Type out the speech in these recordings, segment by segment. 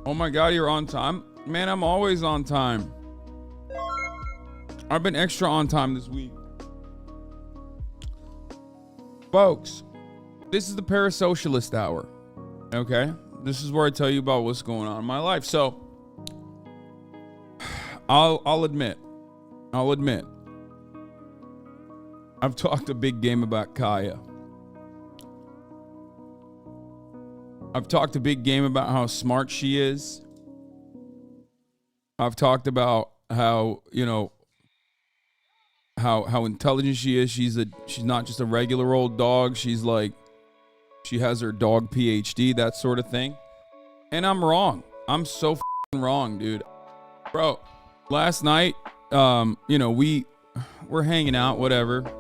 Oh my God, you're on time? Man, I'm always on time. I've been extra on time this week. Folks, this is the Parasocialist Hour. Okay? This is where I tell you about what's going on in my life. So, I'll admit. I've talked a big game about Kaya. I've talked a big game about how smart she is. I've talked about how, how intelligent she is. She's not just a regular old dog. She's like, she has her dog PhD, that sort of thing. And I'm wrong. I'm so f***ing wrong, dude. Bro, last night, we're hanging out, whatever.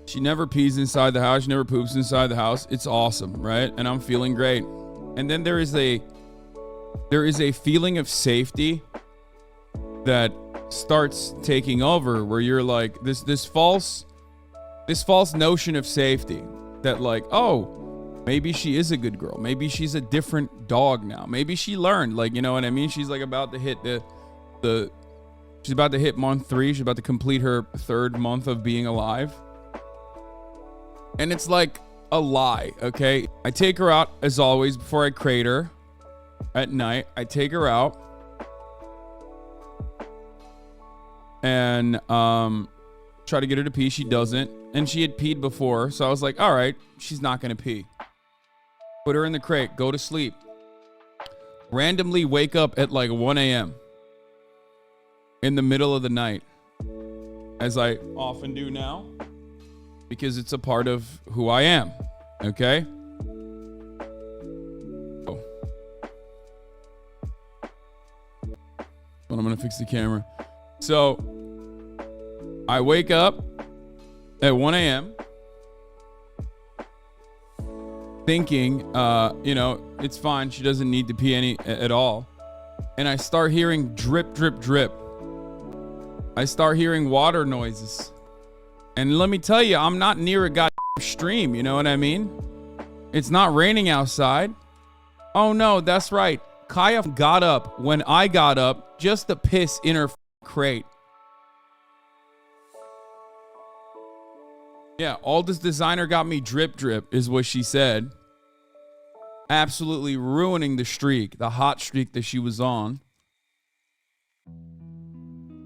She never pees inside the house. She never poops inside the house. It's awesome, right? And I'm feeling great. And then there is a feeling of safety that starts taking over, where you're like this false notion of safety that, like, oh, maybe she is a good girl. Maybe she's a different dog now. Maybe she learned, like, you know what I mean? She's like about to hit she's about to hit month 3. She's about to complete her 3rd month of being alive. And it's like a lie, okay? I take her out, as always, before I crate her at night. I take her out and try to get her to pee. She doesn't. And she had peed before, so I was like, all right, she's not going to pee. Put her in the crate, go to sleep. Randomly wake up at like 1 a.m. in the middle of the night, as I often do now, because it's a part of who I am, okay? Oh. But I'm going to fix the camera. So, I wake up at 1 a.m. thinking, it's fine. She doesn't need to pee at all. And I start hearing drip, drip, drip. I start hearing water noises. And let me tell you, I'm not near a goddamn stream, you know what I mean? It's not raining outside. Oh no, that's right. Kaya got up when I got up just to piss in her crate. Yeah, Alda's designer got me drip drip, is what she said. Absolutely ruining the streak, the hot streak that she was on.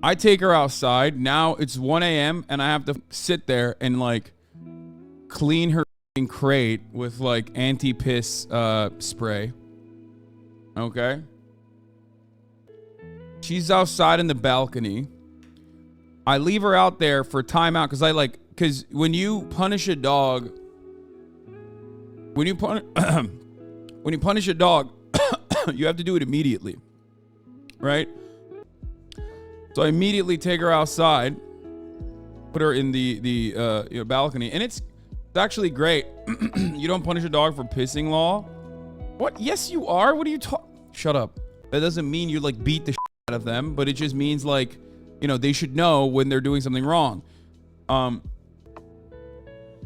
I take her outside. Now it's 1 a.m. and I have to sit there and like clean her crate with like anti-piss spray. Okay. She's outside in the balcony. I leave her out there for timeout because when you punish a dog, when you punish a dog, you have to do it immediately, right? So I immediately take her outside, put her in the balcony, and it's actually great. You don't punish a dog for pissing law. What? Yes, you are. What are you talking? Shut up. That doesn't mean you like beat the shit out of them, but it just means like, they should know when they're doing something wrong.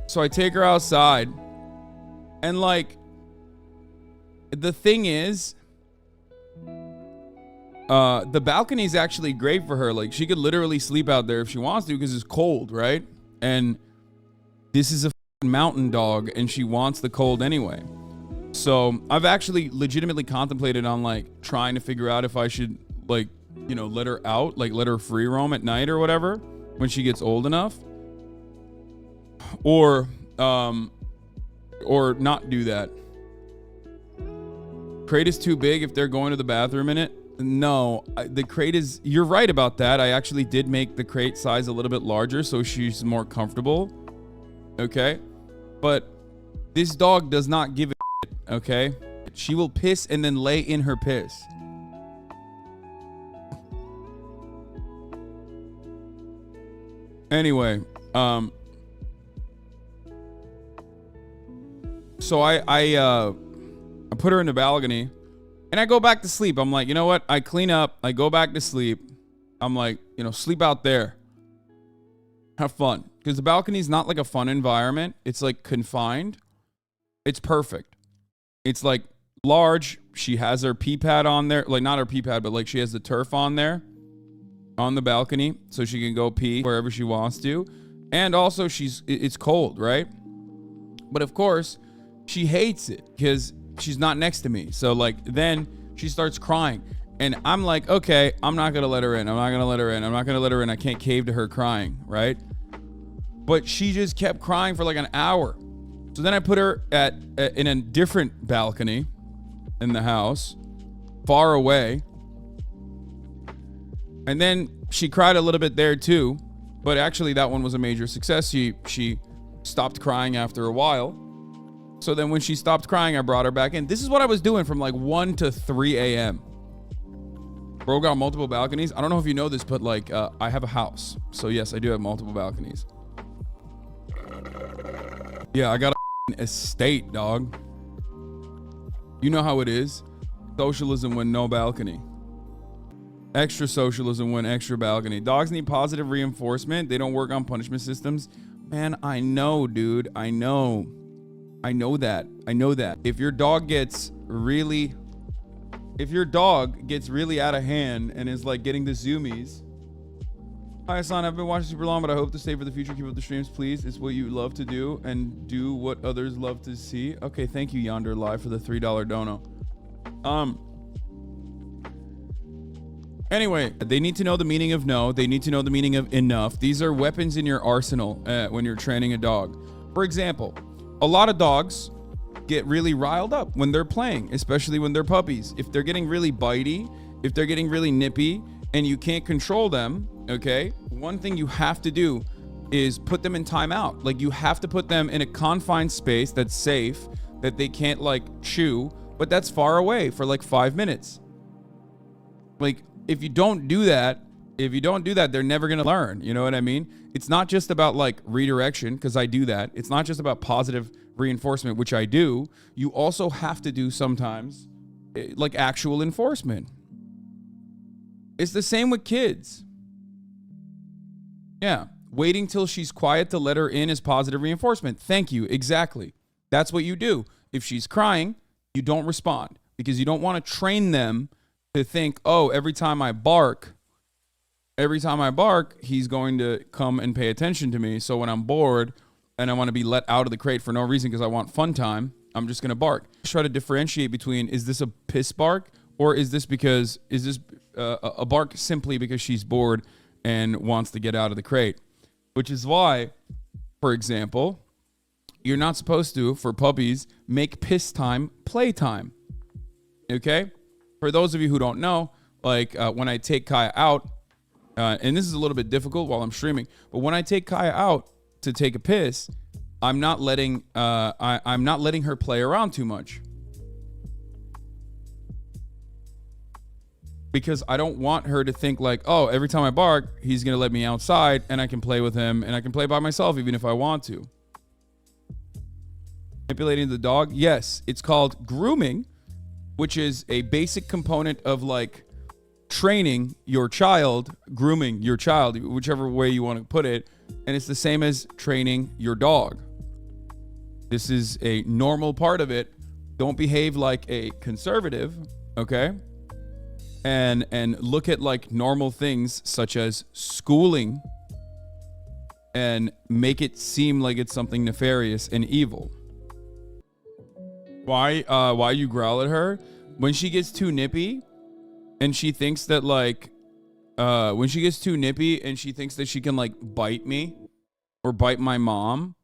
So I take her outside, and like, the thing is, the balcony is actually great for her. Like, she could literally sleep out there if she wants to because it's cold, right? And this is a mountain dog, and she wants the cold anyway. So I've actually legitimately contemplated on like trying to figure out if I should like, let her out, like let her free roam at night or whatever when she gets old enough, or not do that. Crate is too big if they're going to the bathroom in it. No, the crate is, you're right about that. I actually did make the crate size a little bit larger so she's more comfortable. Okay. But this dog does not give a shit, okay? She will piss and then lay in her piss. Anyway, so I put her in the balcony. And I go back to sleep. I'm like, you know what? I clean up. I go back to sleep. I'm like, sleep out there. Have fun. Because the balcony is not like a fun environment. It's like confined. It's perfect. It's like large. She has her pee pad on there, like not her pee pad, but like she has the turf on there on the balcony so she can go pee wherever she wants to. And also it's cold, right? But of course, she hates it because she's not next to me. So like then she starts crying and I'm like, okay, I'm not going to let her in. I'm not going to let her in. I'm not going to let her in. I can't cave to her crying, right? But she just kept crying for like an hour. So then I put her in a different balcony in the house, far away. And then she cried a little bit there too, but actually that one was a major success. She stopped crying after a while. So then when she stopped crying, I brought her back in. This is what I was doing from like 1 to 3 a.m. Bro got multiple balconies. I don't know if you know this, but like I have a house. So yes, I do have multiple balconies. Yeah, I got a estate, dog. You know how it is. Socialism when no balcony. Extra socialism when extra balcony. Dogs need positive reinforcement. They don't work on punishment systems. Man, I know, dude. I know that. If your dog gets really out of hand and is like getting the zoomies. Hi, Hassan. I've been watching super long, but I hope to stay for the future. Keep up the streams, please. It's what you love to do and do what others love to see. Okay, thank you, Yonder Live, for the $3 dono. Anyway, they need to know the meaning of no. They need to know the meaning of enough. These are weapons in your arsenal when you're training a dog. For example, a lot of dogs get really riled up when they're playing, especially when they're puppies. If they're getting really bitey, if they're getting really nippy, and you can't control them, okay, one thing you have to do is put them in timeout. Like you have to put them in a confined space that's safe, that they can't like chew, but that's far away for like 5 minutes. Like if you don't do that, they're never going to learn. You know what I mean? It's not just about like redirection, because I do that. It's not just about positive reinforcement, which I do. You also have to do sometimes like actual enforcement. It's the same with kids. Yeah. Waiting till she's quiet to let her in is positive reinforcement. Thank you. Exactly. That's what you do. If she's crying, you don't respond, because you don't want to train them to think, oh, every time I bark, he's going to come and pay attention to me. So when I'm bored and I want to be let out of the crate for no reason because I want fun time, I'm just going to bark. Try to differentiate between, is this a piss bark, or is this a bark simply because she's bored and wants to get out of the crate? Which is why, for example, you're not supposed to, for puppies, make piss time playtime. Okay? For those of you who don't know, like when I take Kaya out, and this is a little bit difficult while I'm streaming, but when I take Kaya out to take a piss, I'm not letting her play around too much, because I don't want her to think like, oh, every time I bark, he's going to let me outside and I can play with him and I can play by myself even if I want to. Manipulating the dog? Yes, it's called grooming, which is a basic component of like training your child, grooming your child, whichever way you want to put it. And it's the same as training your dog. This is a normal part of it. Don't behave like a conservative, okay? And look at like normal things such as schooling and make it seem like it's something nefarious and evil. Why you growl at her? When she gets too nippy and she thinks that like she can like bite me or bite my mom,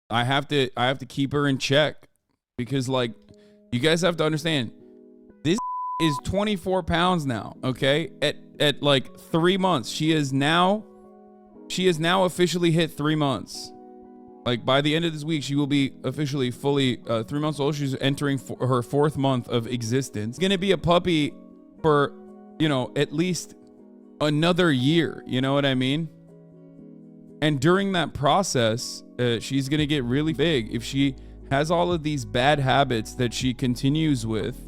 I have to keep her in check, because like you guys have to understand, this is 24 pounds now, okay? At like 3 months. She has now officially hit 3 months. Like by the end of this week, she will be officially fully 3 months old. She's entering her 4th month of existence. Gonna be a puppy for, at least another year. You know what I mean? And during that process, she's gonna get really big. If she has all of these bad habits that she continues with,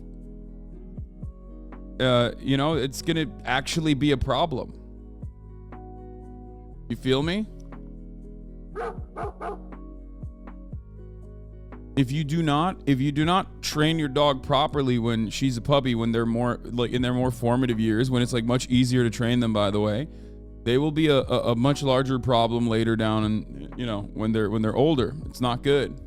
it's gonna actually be a problem. You feel me? If you do not train your dog properly when she's a puppy, when they're more like in their more formative years, when it's like much easier to train them, by the way, they will be a much larger problem later down, and when they're older. It's not good.